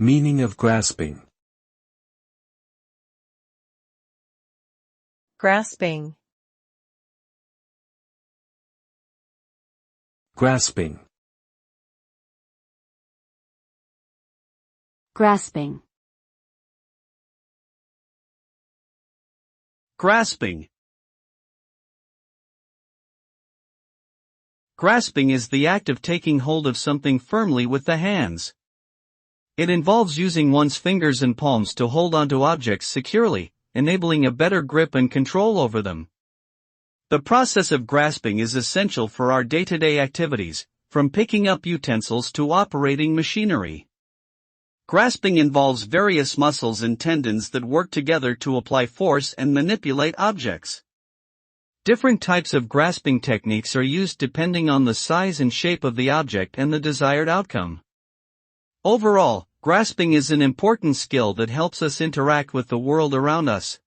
Meaning of grasping. Grasping. Grasping. Grasping. Grasping. Grasping is the act of taking hold of something firmly with the hands. It involves using one's fingers and palms to hold onto objects securely, enabling a better grip and control over them. The process of grasping is essential for our day-to-day activities, from picking up utensils to operating machinery. Grasping involves various muscles and tendons that work together to apply force and manipulate objects. Different types of grasping techniques are used depending on the size and shape of the object and the desired outcome. Overall, grasping is an important skill that helps us interact with the world around us,